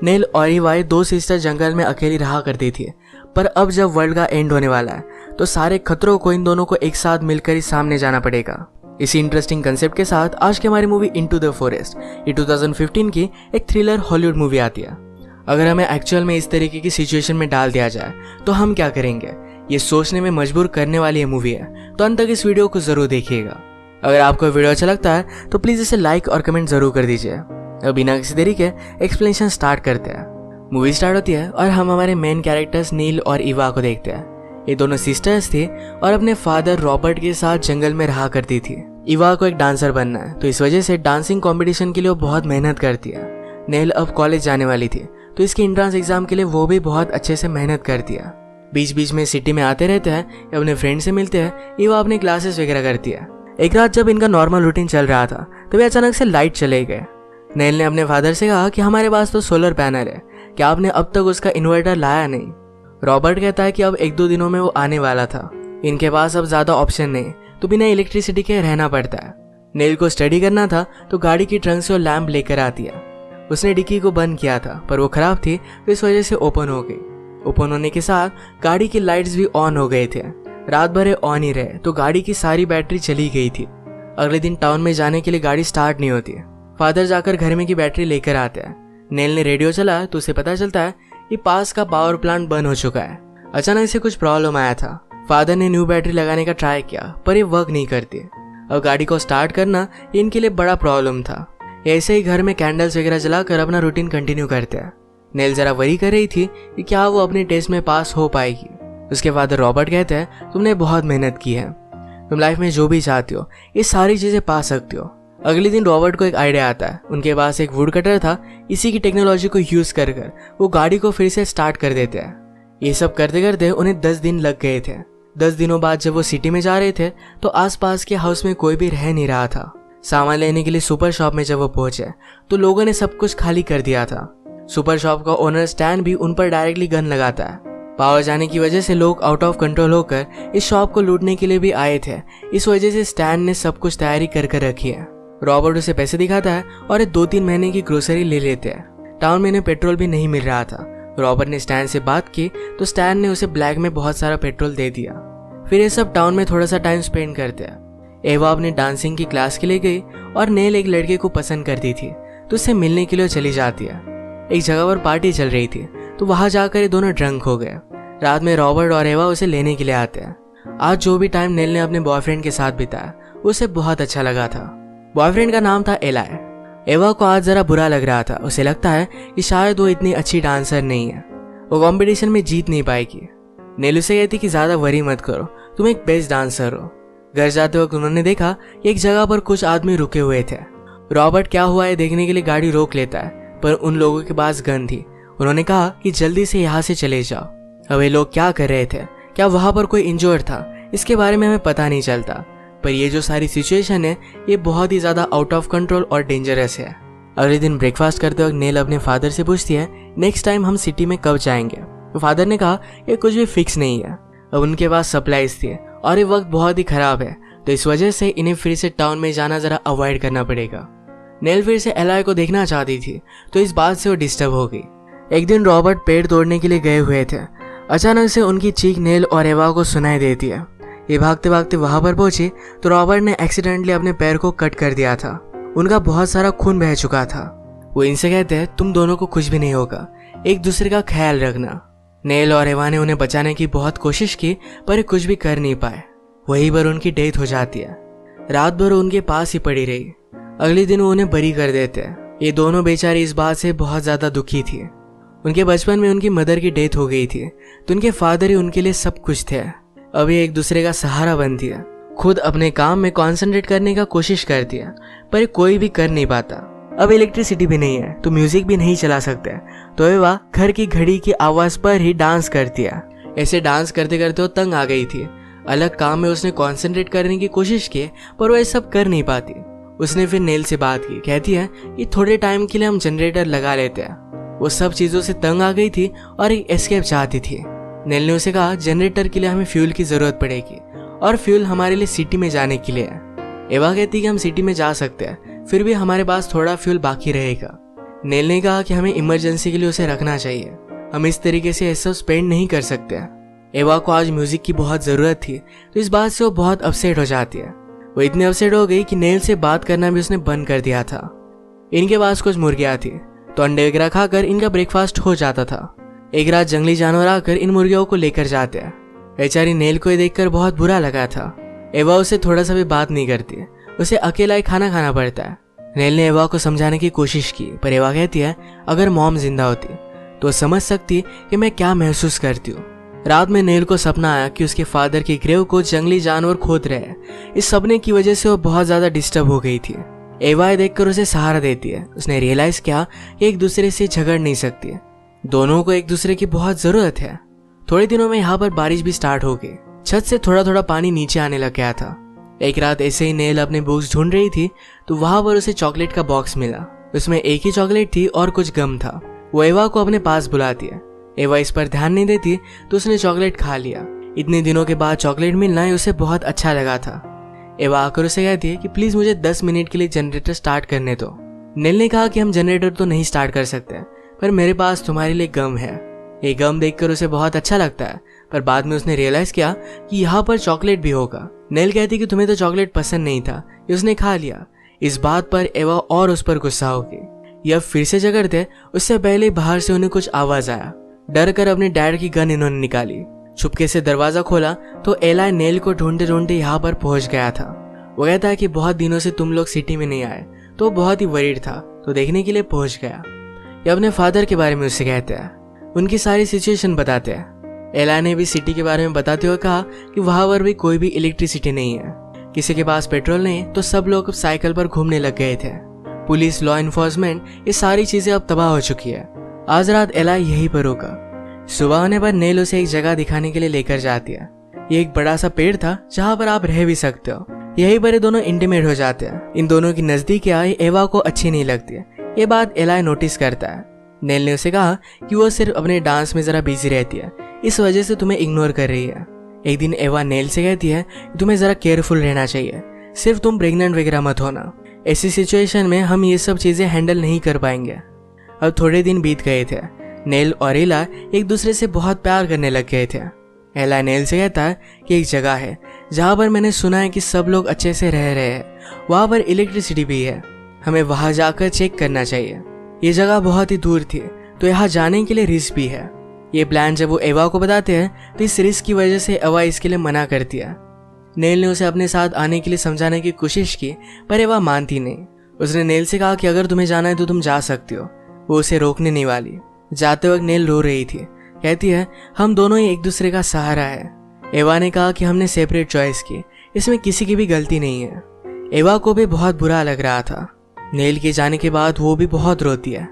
Nail और इवा दो sister जंगल में अकेली रहा करती थी, पर अब जब वर्ल्ड का एंड होने वाला है तो सारे खतरों को इन दोनों को एक साथ मिलकर ही सामने जाना पड़ेगा। इसी इंटरेस्टिंग कंसेप्ट के साथ आज की हमारी मूवी इनटू द फॉरेस्ट ये 2015 की एक थ्रिलर हॉलीवुड मूवी आती है। अगर हमें एक्चुअल में इस तरीके की सिचुएशन में डाल दिया जाए तो हम क्या करेंगे, ये सोचने में मजबूर करने वाली ये मूवी है। तो अंत तक इस वीडियो को जरूर देखिएगा। अगर आपको वीडियो अच्छा लगता है तो प्लीज इसे लाइक और कमेंट जरूर कर दीजिए। अब बिना किसी देरी के एक्सप्लेनेशन स्टार्ट करते हैं। मूवी स्टार्ट होती है और हम हमारे मेन कैरेक्टर्स नील और इवा को देखते हैं। ये दोनों सिस्टर्स थी और अपने फादर रॉबर्ट के साथ जंगल में रहा करती थी। इवा को एक डांसर बनना है, तो इस वजह से डांसिंग कंपटीशन के लिए वो बहुत मेहनत करती है। नेल अब कॉलेज जाने वाली थी, तो इसके एंट्रेंस एग्जाम के लिए वो भी बहुत अच्छे से मेहनत करती है। बीच बीच में सिटी में आते रहते हैं, अपने फ्रेंड से मिलते हैं, इवा अपने क्लासेस वगैरह करती है। एक रात जब इनका नॉर्मल रूटीन चल रहा था तभी अचानक से लाइट चले गए। नेल ने अपने फादर से कहा कि हमारे पास तो सोलर पैनल है, क्या आपने अब तक उसका इन्वर्टर लाया नहीं। रॉबर्ट कहता है कि अब 1-2 दिनों में वो आने वाला था, इनके पास अब ज्यादा ऑप्शन नहीं, तो बिना इलेक्ट्रिसिटी के रहना पड़ता है। नेल को स्टडी करना था तो गाड़ी की ट्रंक से वो लैंप लेकर आती है। उसने डिक्की को बंद किया था पर वो खराब थी, तो इस वजह से ओपन हो गई। ओपन होने के साथ गाड़ी की लाइट्स भी ऑन हो गए थे। रात भर ऑन ही रहे तो गाड़ी की सारी बैटरी चली गई थी। अगले दिन टाउन में जाने के लिए गाड़ी स्टार्ट नहीं होती। फादर जाकर घर में की बैटरी लेकर आते हैं। नेल ने रेडियो चला तो उसे पता चलता है कि पास का पावर प्लांट बंद हो चुका है। अचानक से कुछ प्रॉब्लम आया था। फादर ने न्यू बैटरी लगाने का ट्राई किया पर ये वर्क नहीं करती। अब गाड़ी को स्टार्ट करना इनके लिए बड़ा प्रॉब्लम था। ऐसे ही घर में कैंडल्स वगैरह जलाकर अपना रूटीन कंटिन्यू करते हैं। नेल जरा वरी कर रही थी कि क्या वो अपने टेस्ट में पास हो पाएगी। उसके फादर रॉबर्ट कहते हैं तुमने बहुत मेहनत की है, तुम लाइफ में जो भी चाहती हो ये सारी चीजें पा सकती हो। अगले दिन रॉबर्ट को एक आइडिया आता है। उनके पास एक वुड कटर था, इसी की टेक्नोलॉजी को यूज कर वो गाड़ी को फिर से स्टार्ट कर देते हैं। ये सब करते करते उन्हें 10 दिन लग गए थे। 10 दिनों बाद जब वो सिटी में जा रहे थे तो आसपास के हाउस में कोई भी रह नहीं रहा था। सामान लेने के लिए सुपर शॉप में जब वो पहुंचे तो लोगों ने सब कुछ खाली कर दिया था। सुपर शॉप का ओनर स्टैन भी उन पर डायरेक्टली गन लगाता है। पावर जाने की वजह से लोग आउट ऑफ कंट्रोल होकर इस शॉप को लूटने के लिए भी आए थे। इस वजह से स्टैन ने सब कुछ तैयारी कर रखी है। रॉबर्ट उसे पैसे दिखाता है और 2-3 महीने की ग्रोसरी ले लेते हैं। टाउन में इन्हें पेट्रोल भी नहीं मिल रहा था। रॉबर्ट ने स्टैन से बात की तो स्टैन ने उसे ब्लैक में बहुत सारा पेट्रोल दे दिया। फिर ये सब टाउन में थोड़ा सा टाइम स्पेंड करते हैं। एवा अपने डांसिंग की क्लास के लिए गई और नेल एक लड़के को पसंद करती थी, तो उससे मिलने के लिए चली जाती है। एक जगह पर पार्टी चल रही थी तो वहां जाकर ये दोनों ड्रंक हो गए। रात में रॉबर्ट और एवा उसे लेने के लिए आते हैं। आज जो भी टाइम नेल ने अपने बॉयफ्रेंड के साथ बिताया उसे बहुत अच्छा लगा था। बॉयफ्रेंड का नाम था एलाय। एवा को आज जरा बुरा लग रहा था। उसे लगता है कि शायद वो इतनी अच्छी डांसर नहीं है, वो कंपटीशन में जीत नहीं पाएगी। नेल उसे कहती कि ज्यादा वरी मत करो, तुम एक बेस्ट डांसर हो। घर जाते वक्त उन्होंने देखा कि एक जगह पर कुछ आदमी रुके हुए थे। रॉबर्ट क्या हुआ है देखने के लिए गाड़ी रोक लेता है, पर उन लोगों के पास गन थी। उन्होंने कहा कि जल्दी से यहाँ से चले जाओ। अब ये लोग क्या कर रहे थे, क्या वहां पर कोई इंजर्ड था, इसके बारे में हमें पता नहीं चलता, पर ये जो सारी सिचुएशन है ये बहुत ही ज्यादा आउट ऑफ कंट्रोल और डेंजरस है। अगले दिन ब्रेकफास्ट करते वक्त नेल अपने फादर से पूछती है नेक्स्ट टाइम हम सिटी में कब जाएंगे। तो फादर ने कहा ये कुछ भी फिक्स नहीं है। अब उनके पास सप्लाईज थी और ये वक्त बहुत ही खराब है, तो इस वजह से इन्हें फिर से टाउन में जाना जरा अवॉइड करना पड़ेगा। नेल फिर से एलाय को देखना चाहती थी, तो इस बात से वो डिस्टर्ब हो गई। एक दिन रॉबर्ट पेड़ तोड़ने के लिए गए हुए थे। अचानक से उनकी चीख नेल और एवा को सुनाई देती है। ये भागते भागते वहां पर पहुंची तो रॉबर्ट ने एक्सीडेंटली अपने पैर को कट कर दिया था। उनका बहुत सारा खून बह चुका था। वो इनसे कहते हैं तुम दोनों को कुछ भी नहीं होगा, एक दूसरे का ख्याल रखना। नेल और एवा ने उन्हें बचाने की बहुत कोशिश की पर कुछ भी कर नहीं पाए। वहीं पर उनकी डेथ हो जाती है। रात भर उनके पास ही पड़ी रही। अगले दिन वो उन्हें बरी कर देते हैं। ये दोनों बेचारी इस बात से बहुत ज्यादा दुखी थी। उनके बचपन में उनकी मदर की डेथ हो गई थी, तो उनके फादर ही उनके लिए सब कुछ थे। अब ये एक दूसरे का सहारा बनती है। खुद अपने काम में कॉन्सेंट्रेट करने का कोशिश करती है, पर कोई भी कर नहीं पाता। अब इलेक्ट्रिसिटी भी नहीं है तो म्यूजिक भी नहीं चला सकते, तो एवा घर की घड़ी की आवाज पर ही डांस करती है। ऐसे डांस करते करते वो तंग आ गई थी। अलग काम में उसने कॉन्सेंट्रेट करने की कोशिश की, पर वो ये सब कर नहीं पाती। उसने फिर नेल से बात की। कहती है कि थोड़े टाइम के लिए हम जनरेटर लगा लेते हैं। वो सब चीजों से तंग आ गई थी और एक एस्केप चाहती थी। नेल ने उसे कहा जनरेटर के लिए हमें फ्यूल की जरूरत पड़ेगी और फ्यूल हमारे लिए सिटी में जाने के लिए है। एवा कहती कि हम सिटी में जा सकते हैं, फिर भी हमारे पास थोड़ा फ्यूल बाकी रहेगा। नेल ने कहा कि हमें इमरजेंसी के लिए उसे रखना चाहिए, हम इस तरीके से ऐसा स्पेंड नहीं कर सकते। एवा को आज म्यूजिक की बहुत जरूरत थी, तो इस बात से वो बहुत अपसेट हो जाती है। वो इतनी अपसेट हो गई कि नेल से बात करना भी उसने बंद कर दिया था। इनके पास कुछ मुर्गियां थी, तो अंडे वगैरह खाकर इनका ब्रेकफास्ट हो जाता था। एक रात जंगली जानवर आकर इन मुर्गियों को लेकर जाते हैं। बेचारी नेल को ये देखकर बहुत बुरा लगा था। एवा उसे थोड़ा सा भी बात नहीं करती, उसे अकेला ही खाना खाना पड़ता है। नेल ने एवा को समझाने की कोशिश की, पर एवा कहती है अगर मॉम जिंदा होती तो समझ सकती कि मैं क्या महसूस करती हूँ। रात में नेल को सपना आया कि उसके फादर की ग्रेव को जंगली जानवर खोद रहे हैं। इस सपने की वजह से वो बहुत ज्यादा डिस्टर्ब हो गई थी। एवा देखकर उसे सहारा देती है। उसने रियलाइज किया कि एक दूसरे से झगड़ नहीं सकती, दोनों को एक दूसरे की बहुत जरूरत है। थोड़े दिनों में यहाँ पर बारिश भी स्टार्ट हो गई। छत से थोड़ा थोड़ा पानी नीचे आने लग गया था। एक रात ऐसे ही नेल अपने बुक्स ढूंढ रही थी तो वहां पर उसे चॉकलेट का बॉक्स मिला। उसमें एक ही चॉकलेट थी और कुछ गम था। वो एवा को अपने पास बुलाती है। एवा इस पर ध्यान नहीं देती तो उसने चॉकलेट खा लिया। इतने दिनों के बाद चॉकलेट मिलना ही उसे बहुत अच्छा लगा था। एवा आकर उसे कहती है कि प्लीज मुझे 10 मिनट के लिए जनरेटर स्टार्ट करने दो। नेल ने कहा कि हम जनरेटर तो नहीं स्टार्ट कर सकते, पर मेरे पास तुम्हारे लिए गम है। ये गम देखकर उसे बहुत अच्छा लगता है, पर बाद में उसने रियलाइज किया कि यहाँ पर चॉकलेट भी होगा। नेल कहती कि तुम्हें तो चॉकलेट पसंद नहीं था, ये उसने खा लिया। इस बात पर एवा और उस पर गुस्सा हो गई। यह फिर से झगड़ते उससे पहले बाहर से उन्हें कुछ आवाज आया। डर कर अपने डैड की गन इन्होंने निकाली। चुपके से दरवाजा खोला तो एलाई नेल को ढूंढते ढूंढते यहाँ पर पहुंच गया था। वो कहता है कि बहुत दिनों से तुम लोग सिटी में नहीं आए, तो बहुत ही वरीड था, तो देखने के लिए पहुंच गया। ये अपने फादर के बारे में उससे कहते हैं, उनकी सारी सिचुएशन बताते हैं। एलाई ने भी सिटी के बारे में बताते हुए कहा कि वहां पर भी कोई भी इलेक्ट्रिसिटी नहीं है, किसी के पास पेट्रोल नहीं, तो सब लोग साइकिल पर घूमने लग गए थे। पुलिस, लॉ इन्फोर्समेंट, ये सारी चीजें अब तबाह हो चुकी है। आज रात एलाई यहीं पर होगा। सुबह होने पर नेल उसे एक जगह दिखाने के लिए लेकर जाती है। ये एक बड़ा सा पेड़ था जहाँ पर आप रह भी सकते हो। यहीं पर ये दोनों इंटीमेट हो जाते हैं। इन दोनों की नजदीकी आई एवा को अच्छी नहीं लगती है। ये बात एलाई नोटिस करता है। नेल ने उसे कहा कि वो सिर्फ अपने डांस में जरा बिजी रहती है, इस वजह से तुम्हें इग्नोर कर रही है। एक दिन एवा नेल से कहती है कि तुम्हें जरा केयरफुल रहना चाहिए, सिर्फ तुम प्रेग्नेंट वगैरह मत होना। ऐसी सिचुएशन में हम ये सब चीजें हैंडल नहीं कर पाएंगे। अब थोड़े दिन बीत गए थे। नेल और एला एक दूसरे से बहुत प्यार करने लग गए थे। एला नेल से कहता है कि एक जगह है जहाँ पर मैंने सुना है कि सब लोग अच्छे से रह रहे हैं, वहाँ पर इलेक्ट्रिसिटी भी है, हमें वहाँ जाकर चेक करना चाहिए। ये जगह बहुत ही दूर थी, तो यहाँ जाने के लिए रिस्क भी है। ये प्लान जब वो एवा को बताते हैं तो इस रिस्क की वजह से एवा इसके लिए मना करती है। नेल ने उसे अपने साथ आने के लिए समझाने की कोशिश की, पर एवा मानती नहीं। उसने नेल से कहा कि अगर तुम्हें जाना है तो तुम जा सकती हो, वो उसे रोकने नहीं वाली। जाते वक्त नेल रो रही थी, कहती है हम दोनों ही एक दूसरे का सहारा है। एवा ने कहा कि हमने सेपरेट चॉइस की, इसमें किसी की भी गलती नहीं है। एवा को भी बहुत बुरा लग रहा था। नेल के जाने के बाद वो भी बहुत रोती है।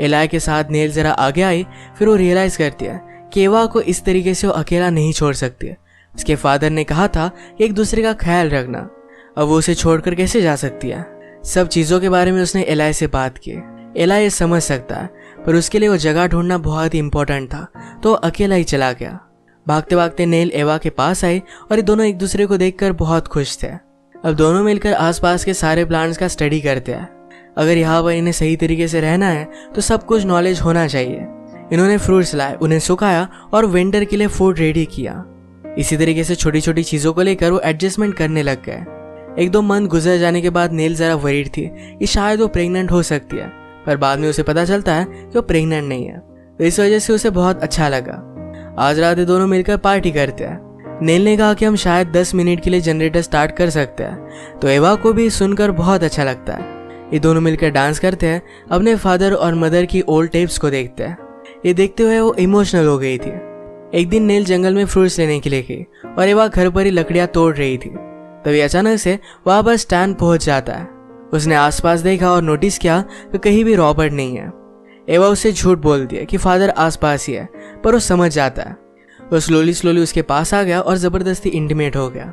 एलाई के साथ नेल जरा आगे आई, फिर वो रियलाइज करती है कि एवा को इस तरीके से वो अकेला नहीं छोड़ सकती। उसके फादर ने कहा था कि एक दूसरे का ख्याल रखना, अब वो उसे छोड़कर कैसे जा सकती है। सब चीजों के बारे में उसने एलाई से बात की। एलाई ये समझ सकता है, पर उसके लिए वो जगह ढूंढना बहुत ही इंपॉर्टेंट था, तो अकेला ही चला गया। भागते भागते नेल एवा के पास आई और ये दोनों एक दूसरे को देखकर बहुत खुश थे। अब दोनों मिलकर आसपास के सारे प्लांट्स का स्टडी करते हैं। अगर यहाँ पर इन्हें सही तरीके से रहना है तो सब कुछ नॉलेज होना चाहिए। इन्होंने फ्रूट्स लाए, उन्हें सुखाया और विंटर के लिए फूड रेडी किया। इसी तरीके से छोटी छोटी चीजों को लेकर वो एडजस्टमेंट करने लग गए। एक दो मंथ गुजर जाने के बाद नेल जरा वरीड थी कि शायद वो प्रेग्नेंट हो सकती है, पर बाद में उसे पता चलता है कि वो प्रेग्नेंट नहीं है, तो इस वजह से उसे बहुत अच्छा लगा। आज रात ये दोनों मिलकर पार्टी करते हैं। नेल ने कहा कि हम शायद 10 मिनट के लिए जनरेटर स्टार्ट कर सकते हैं, तो एवा को भी सुनकर बहुत अच्छा लगता है। ये दोनों मिलकर डांस करते हैं, अपने फादर और मदर की ओल्ड टेप्स को देखते हैं। ये देखते हुए वो इमोशनल हो गई थी। एक दिन नेल जंगल में फ्रूट्स लेने के लिए गई और एवा घर पर ही लकड़ियां तोड़ रही थी। तभी अचानक से वहां पर स्टैन पहुंच जाता है। उसने आसपास देखा और नोटिस किया कि कहीं भी रॉबर्ट नहीं है। एवा उससे झूठ बोलती है कि फादर आसपास ही है, पर वो समझ जाता है। वो स्लोली उसके पास आ गया और जबरदस्ती इंटीमेट हो गया।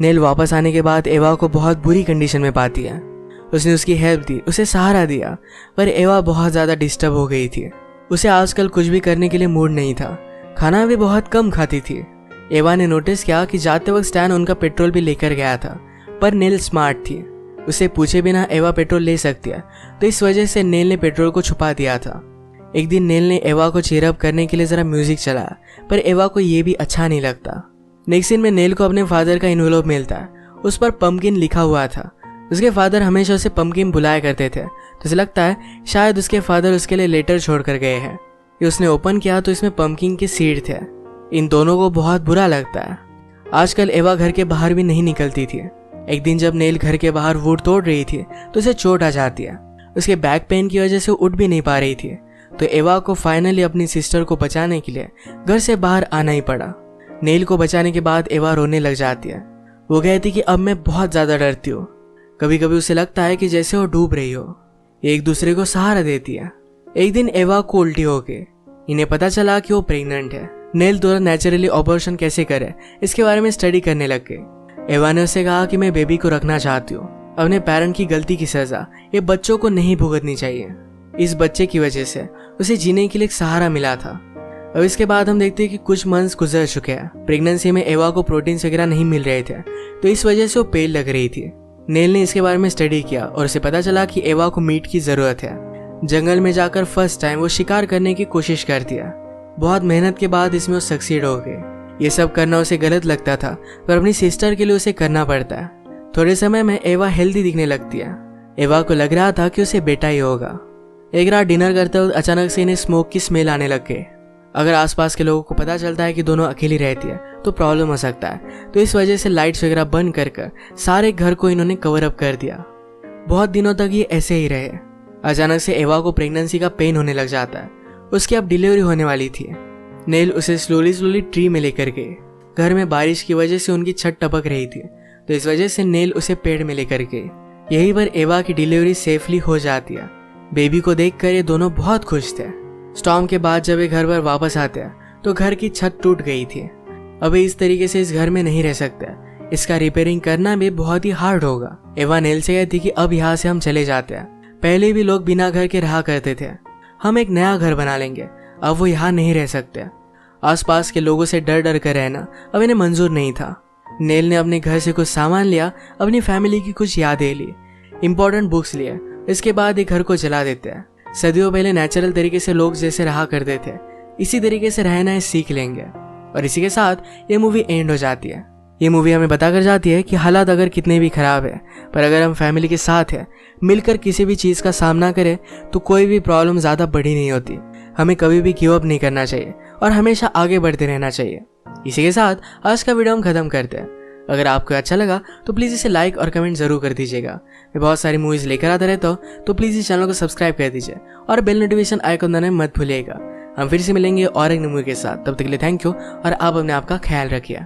नेल वापस आने के बाद एवा को बहुत बुरी कंडीशन में पाती है। उसने उसकी हेल्प दी, उसे सहारा दिया, पर एवा बहुत ज्यादा डिस्टर्ब हो गई थी। उसे आजकल कुछ भी करने के लिए मूड नहीं था, खाना भी बहुत कम खाती थी। एवा ने नोटिस किया कि जाते वक्त स्टैन उनका पेट्रोल भी लेकर गया था, पर नेल स्मार्ट थी। उसे पूछे बिना एवा पेट्रोल ले सकती है, तो इस वजह से नेल ने पेट्रोल को छुपा दिया था। एक दिन नेल ने एवा को चीयर अप करने के लिए जरा म्यूजिक चलाया, पर एवा को ये भी अच्छा नहीं लगता। नेक्स्ट सीन में नेल को अपने फादर का इन्वेलप मिलता है, उस पर पंपकिन लिखा हुआ था। उसके फादर हमेशा उसे पंपकिन बुलाया करते थे, तो उसे लगता है शायद उसके फादर उसके लिए लेटर छोड़ कर गए हैं। ये उसने ओपन किया तो इसमें पंपकिन के सीड थे। इन दोनों को बहुत बुरा लगता है। आजकल एवा घर के बाहर भी नहीं निकलती थी। एक दिन जब नेल घर के बाहर वुड तोड़ रही थी तो उसे चोट आ जाती है। उसके बैक पेन की वजह से उठ भी नहीं पा रही थी, तो एवा को फाइनली अपनी सिस्टर को बचाने के लिए घर से बाहर आना ही पड़ा। नेल को बचाने के बाद एवा रोने लग जाती है। वो कहती कि अब मैं बहुत ज्यादा डरती हूँ। कभी कभी उसे लगता है कि जैसे वो डूब रही हो। एक दूसरे को सहारा देती है। एक दिन एवा को उल्टी हो गई। इन्हें पता चला कि वो प्रेग्नेंट है। नेल द्वारा नेचुरली ऑपरेशन कैसे करे इसके बारे में स्टडी करने लग गई। एवा ने उसे कहा कि मैं बेबी को रखना चाहती हूँ। अपने पेरेंट की गलती की सजा ये बच्चों को नहीं भुगतनी चाहिए। इस बच्चे की वजह से उसे जीने के लिए एक सहारा मिला था। अब इसके बाद हम देखते हैं कि कुछ मंथ्स गुजर चुके हैं। प्रेगनेंसी में एवा को प्रोटीन वगैरह नहीं मिल रहे थे, तो इस वजह से वो पेल लग रही थी। नेल ने इसके बारे में स्टडी किया और उसे पता चला कि एवा को मीट की जरूरत है। जंगल में जाकर फर्स्ट टाइम वो शिकार करने की कोशिश करती है। बहुत मेहनत के बाद इसमें वो सक्सीड हो गई। ये सब करना उसे गलत लगता था, पर अपनी सिस्टर के लिए उसे करना पड़ता है। थोड़े समय में एवा हेल्दी दिखने लगती है। एवा को लग रहा था कि उसे बेटा ही होगा। एक रात डिनर करते वक्त अचानक से इन्हें स्मोक की स्मेल आने लग गई। अगर आसपास के लोगों को पता चलता है कि दोनों अकेली रहती है तो प्रॉब्लम हो सकता है, तो इस वजह से लाइट्स वगैरह बंद कर सारे घर को इन्होंने कवर अप कर दिया। बहुत दिनों तक ये ऐसे ही रहे। अचानक से एवा को प्रेगनेंसी का पेन होने लग जाता है। उसकी अब डिलीवरी होने वाली थी। नेल उसे स्लोली ट्री में लेकर गए। घर में बारिश की वजह से उनकी छत टपक रही थी, तो इस वजह से नेल उसे पेड़ में लेकर गए। यहीं पर एवा की डिलीवरी सेफली हो जाती है। बेबी को देखकर ये दोनों बहुत खुश थे। स्टॉर्म के बाद जब ये घर पर वापस आते हैं तो घर की छत टूट गई थी। अभी इस तरीके से इस घर में नहीं रह सकते। इसका रिपेयरिंग करना भी बहुत ही हार्ड होगा। एवा नेल से कहती कि अब यहाँ से हम चले जाते हैं। पहले भी लोग बिना घर के रहा करते थे, हम एक नया घर बना लेंगे। अब वो यहाँ नहीं रह सकते। आसपास के लोगों से डर डर कर रहना अब इन्हें मंजूर नहीं था। नेल ने अपने घर से कुछ सामान लिया, अपनी फैमिली की कुछ यादें ली, इंपॉर्टेंट बुक्स लिए। इसके बाद ये घर को जला देते हैं। सदियों पहले नेचुरल तरीके से लोग जैसे रहा करते थे, इसी तरीके से रहना सीख लेंगे। और इसी के साथ ये मूवी एंड हो जाती है। ये मूवी हमें बता कर जाती है कि हालात अगर कितने भी खराब है, पर अगर हम फैमिली के साथ हैं, मिलकर किसी भी चीज़ का सामना करें, तो कोई भी प्रॉब्लम ज़्यादा बड़ी नहीं होती। हमें कभी भी गिव अप नहीं करना चाहिए और हमेशा आगे बढ़ते रहना चाहिए। इसी के साथ आज का वीडियो हम खत्म करते हैं। अगर आपको अच्छा लगा तो प्लीज़ इसे लाइक और कमेंट जरूर कर दीजिएगा। मैं बहुत सारी मूवीज़ लेकर आता रहता हूँ, तो प्लीज़ इस चैनल को सब्सक्राइब कर दीजिए और बेल नोटिफिकेशन आइकन दबाना मत भूलिएगा। हम फिर से मिलेंगे और एक मूवी के साथ। तब तक के लिए थैंक यू और आप अपने आप का ख्याल रखिए।